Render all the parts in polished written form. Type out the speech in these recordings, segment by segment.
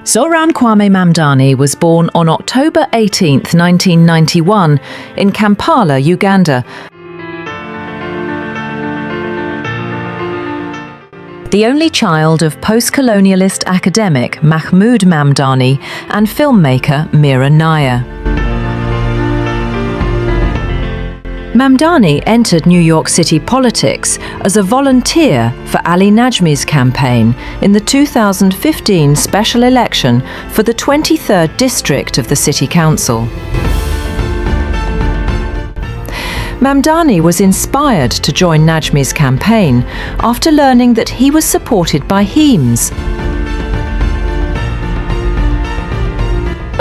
Zohran Mamdani was born on October 18, 1991, in Kampala, Uganda. The only child of post-colonialist academic Mahmoud Mamdani and filmmaker Mira Nair. Mamdani entered New York City politics as a volunteer for Ali Najmi's campaign in the 2015 special election for the 23rd District of the City Council. Mamdani was inspired to join Najmi's campaign after learning that he was supported by Heems.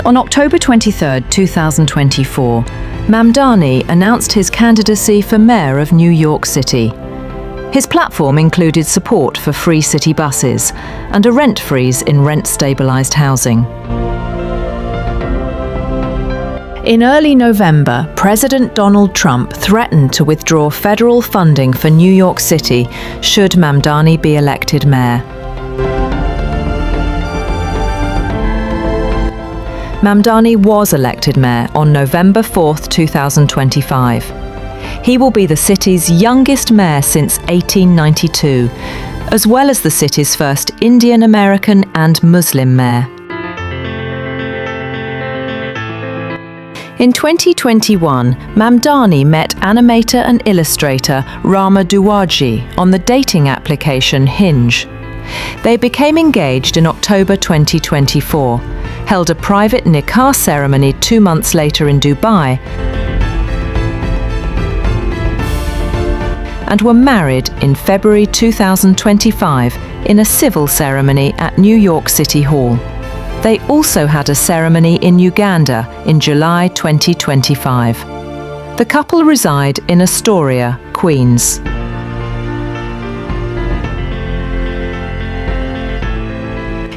On October 23, 2024, Mamdani announced his candidacy for mayor of New York City. His platform included support for free city buses and a rent freeze in rent-stabilized housing. In early November, President Donald Trump threatened to withdraw federal funding for New York City should Mamdani be elected mayor. Mamdani was elected mayor on November 4, 2025. He will be the city's youngest mayor since 1892, as well as the city's first Indian American and Muslim mayor. In 2021, Mamdani met animator and illustrator Rama Duwaji on the dating application Hinge. They became engaged in October 2024, held a private nikah ceremony 2 months later in Dubai, and were married in February 2025 in a civil ceremony at New York City Hall. They also had a ceremony in Uganda in July 2025. The couple reside in Astoria, Queens.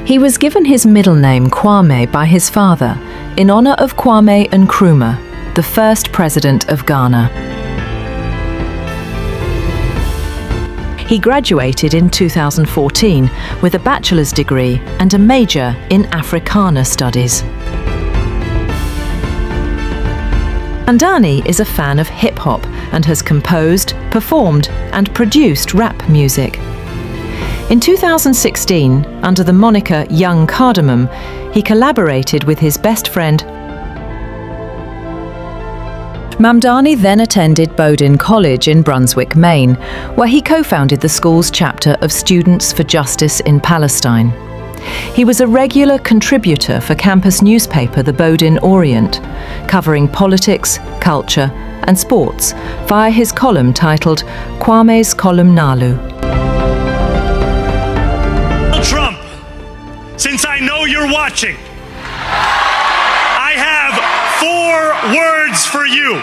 He was given his middle name Kwame by his father in honor of Kwame Nkrumah, the first president of Ghana. He graduated in 2014 with a bachelor's degree and a major in Africana studies. Mamdani is a fan of hip-hop and has composed, performed, and produced rap music. In 2016, under the moniker Young Cardamom, he collaborated with his best friend. Mamdani then attended Bowdoin College in Brunswick, Maine, where he co-founded the school's chapter of Students for Justice in Palestine. He was a regular contributor for campus newspaper The Bowdoin Orient, covering politics, culture, and sports via his column titled Kwame's Column Nalu. Trump, since I know you're watching, I have 4 words for you.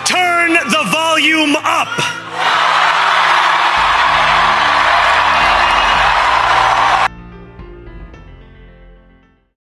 Turn the volume up.